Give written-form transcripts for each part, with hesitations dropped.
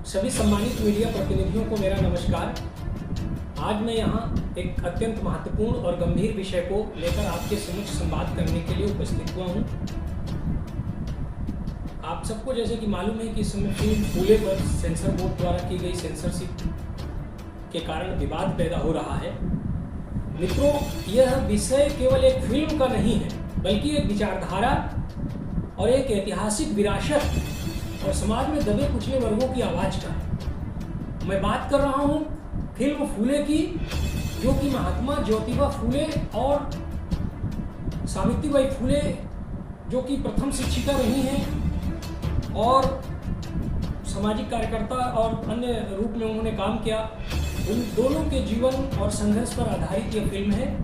सभी सम्मानित मीडिया प्रतिनिधियों को मेरा नमस्कार। आज मैं यहाँ एक अत्यंत महत्वपूर्ण और गंभीर विषय को लेकर आपके समक्ष संवाद करने के लिए उपस्थित हुआ हूँ। आप सबको जैसे कि मालूम है कि इस समय फिल्म फूले पर सेंसर बोर्ड द्वारा की गई सेंसरशिप के कारण विवाद पैदा हो रहा है। मित्रों, यह विषय केवल एक फिल्म का नहीं है, बल्कि एक विचारधारा और एक ऐतिहासिक विरासत और समाज में दबे कुचले वर्गों की आवाज़ का है। मैं बात कर रहा हूँ फिल्म फूले की, जो कि महात्मा ज्योतिबा फूले और सावित्रीबाई फूले, जो कि प्रथम शिक्षिका रही हैं और सामाजिक कार्यकर्ता और अन्य रूप में उन्होंने काम किया, उन दोनों के जीवन और संघर्ष पर आधारित यह फिल्म है।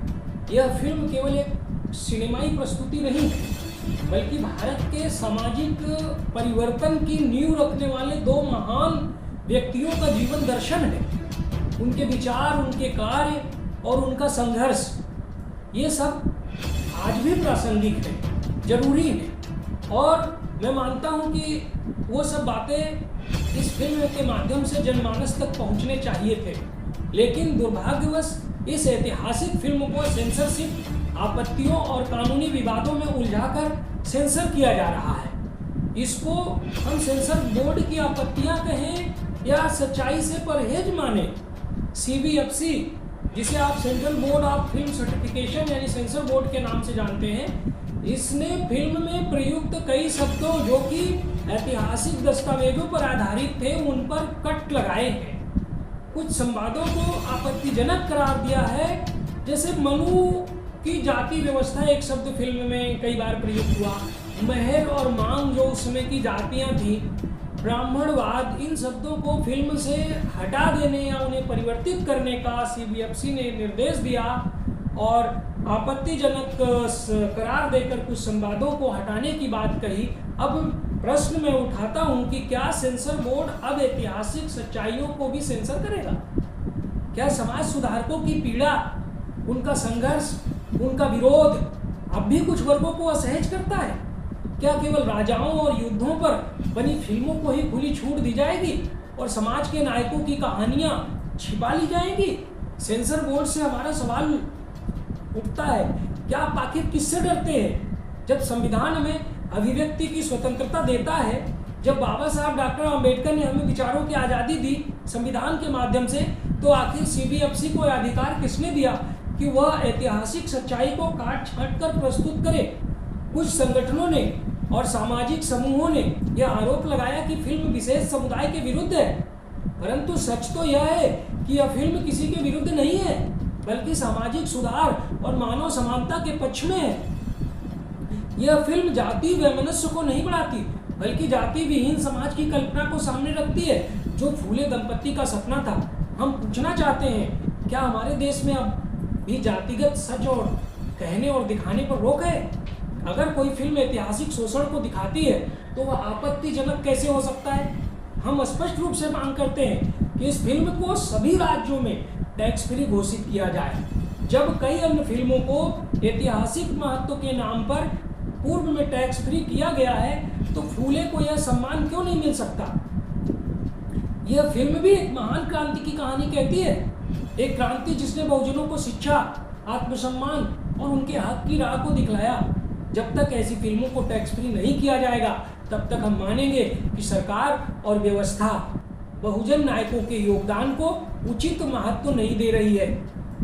यह फिल्म केवल एक सिनेमाई प्रस्तुति नहीं है, बल्कि भारत के सामाजिक परिवर्तन की नींव रखने वाले दो महान व्यक्तियों का जीवन दर्शन है। उनके विचार, उनके कार्य और उनका संघर्ष, ये सब आज भी प्रासंगिक है, जरूरी है। और मैं मानता हूँ कि वो सब बातें इस फिल्म के माध्यम से जनमानस तक पहुँचने चाहिए थे, लेकिन दुर्भाग्यवश इस ऐतिहासिक फिल्म को सेंसरशिप, आपत्तियों और कानूनी विवादों में उलझाकर सेंसर किया जा रहा है। इसको हम सेंसर बोर्ड की आपत्तियां कहें या सच्चाई से परहेज माने, CBFC, जिसे आप central board of film certification यानी सेंसर बोर्ड के नाम से जानते हैं, इसने फिल्म में प्रयुक्त कई शब्दों जो कि ऐतिहासिक दस्तावेजों पर आधारित थे, उन पर कट लगाए हैं। कुछ संवादों को आपत्तिजनक करार दिया है, जैसे मनु की जाति व्यवस्था एक शब्द फिल्म में कई बार प्रयुक्त हुआ। महर और मांग, जो उस समय की जातियां थी, ब्राह्मणवाद, इन शब्दों को फिल्म से हटा देने या उन्हें परिवर्तित करने का CBFC ने निर्देश दिया और आपत्तिजनक करार देकर कुछ संवादों को हटाने की बात कही। अब प्रश्न मैं उठाता हूं कि क्या सेंसर बोर्ड अब ऐतिहासिक सच्चाइयों को भी सेंसर करेगा? क्या समाज सुधारकों की पीड़ा, उनका संघर्ष, उनका विरोध अब भी कुछ वर्गों को असहज करता है? क्या केवल राजाओं और युद्धों पर बनी फिल्मों को ही खुली छूट दी जाएगी और समाज के नायकों की कहानियां छिपा ली जाएंगी? सेंसर बोर्ड से हमारा सवाल उठता है, क्या आप आखिर किससे डरते हैं? जब संविधान हमें अभिव्यक्ति की स्वतंत्रता देता है, जब बाबा साहब डॉक्टर अम्बेडकर ने हमें विचारों की आज़ादी दी संविधान के माध्यम से, तो आखिर CBFC को अधिकार किसने दिया कि वह ऐतिहासिक सच्चाई को काट छांट कर प्रस्तुत करे? कुछ संगठनों ने और सामाजिक समूहों ने यह आरोप लगाया कि फिल्म विशेष समुदाय के विरुद्ध है, परंतु सच तो यह है कि यह फिल्म किसी के विरुद्ध नहीं है, बल्कि सामाजिक सुधार और मानव समानता के पक्ष में है। यह फिल्म जाति वैमनस्य को नहीं बढ़ाती, बल्कि जाति विहीन समाज की कल्पना को सामने रखती है, जो फूले दंपति का सपना था। हम पूछना चाहते हैं, क्या हमारे देश में अब भी जातिगत सच और कहने और दिखाने पर रोक है? अगर कोई फिल्म ऐतिहासिक शोषण को दिखाती है, तो वह आपत्तिजनक कैसे हो सकता है? हम स्पष्ट रूप से मांग करते हैं कि इस फिल्म को सभी राज्यों में टैक्स फ्री घोषित किया जाए। जब कई अन्य फिल्मों को ऐतिहासिक महत्व के नाम पर पूर्व में टैक्स फ्री किया गया है, तो फूले को यह सम्मान क्यों नहीं मिल सकता? यह फिल्म भी एक महान क्रांति की कहानी कहती है, एक क्रांति जिसने बहुजनों को शिक्षा, आत्मसम्मान और उनके हक की राह को दिखलाया। जब तक ऐसी फिल्मों को टैक्स फ्री नहीं किया जाएगा, तब तक हम मानेंगे कि सरकार और व्यवस्था बहुजन नायकों के योगदान को उचित महत्व नहीं दे रही है।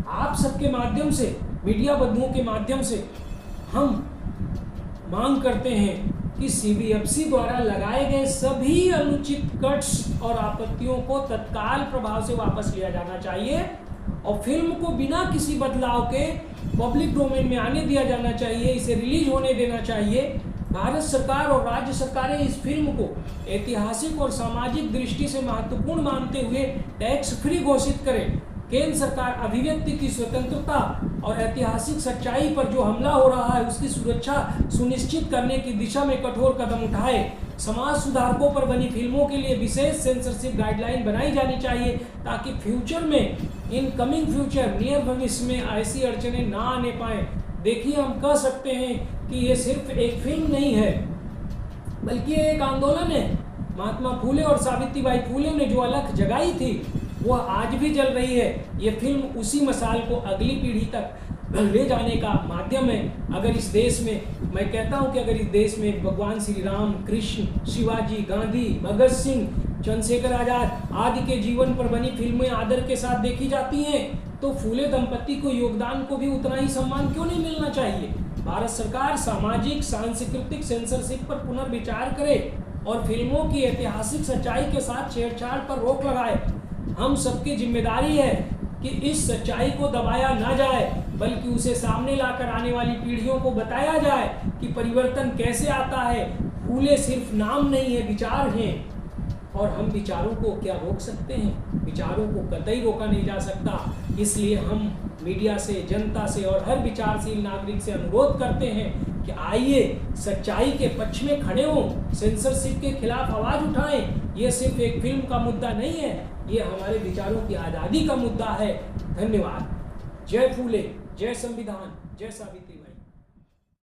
आप सबके माध्यम से, मीडिया बंधुओं के माध्यम से हम मांग करते हैं कि CBFC द्वारा लगाए गए सभी अनुचित कट्स और आपत्तियों को तत्काल प्रभाव से वापस लिया जाना चाहिए और फिल्म को बिना किसी बदलाव के पब्लिक डोमेन में आने दिया जाना चाहिए, इसे रिलीज होने देना चाहिए। भारत सरकार और राज्य सरकारें इस फिल्म को ऐतिहासिक और सामाजिक दृष्टि से महत्वपूर्ण मानते हुए टैक्स फ्री घोषित करें। केंद्र सरकार अभिव्यक्ति की स्वतंत्रता और ऐतिहासिक सच्चाई पर जो हमला हो रहा है, उसकी सुरक्षा सुनिश्चित करने की दिशा में कठोर कदम उठाए। समाज सुधारकों पर बनी फिल्मों के लिए विशेष सेंसरशिप गाइडलाइन बनाई जानी चाहिए, ताकि फ्यूचर में, इन कमिंग फ्यूचर, नियर भविष्य में ऐसी अड़चनें ना आने पाए। देखिए, हम कह सकते हैं कि ये सिर्फ एक फिल्म नहीं है, बल्कि एक आंदोलन है। महात्मा फूले और सावित्रीबाई फूले ने जो अलख जगाई थी वह आज भी जल रही है। ये फिल्म उसी मसाल को अगली पीढ़ी तक ले जाने का माध्यम है। अगर इस देश में, मैं कहता हूं कि अगर इस देश में भगवान श्री राम, कृष्ण, शिवाजी, गांधी, भगत सिंह, चंद्रशेखर आजाद आदि के जीवन पर बनी फिल्में आदर के साथ देखी जाती हैं, तो फूले दंपति को योगदान को भी उतना ही सम्मान क्यों नहीं मिलना चाहिए। भारत सरकार सामाजिक सांस्कृतिक सेंसरशिप पर पुनर्विचार करे और फिल्मों की ऐतिहासिक सच्चाई के साथ छेड़छाड़ पर रोक लगाए। हम सबकी जिम्मेदारी है कि इस सच्चाई को दबाया ना जाए, बल्कि उसे सामने लाकर आने वाली पीढ़ियों को बताया जाए कि परिवर्तन कैसे आता है। फूले सिर्फ नाम नहीं है, विचार हैं, और हम विचारों को क्या रोक सकते हैं? विचारों को कतई रोका नहीं जा सकता। इसलिए हम मीडिया से, जनता से और हर विचारशील नागरिक से अनुरोध करते हैं कि आइए सच्चाई के पक्ष में खड़े हों, सेंसरशिप के खिलाफ आवाज उठाएं। ये सिर्फ एक फिल्म का मुद्दा नहीं है, ये हमारे विचारों की आज़ादी का मुद्दा है। धन्यवाद। जय फूले, जय संविधान, जय सावित्री।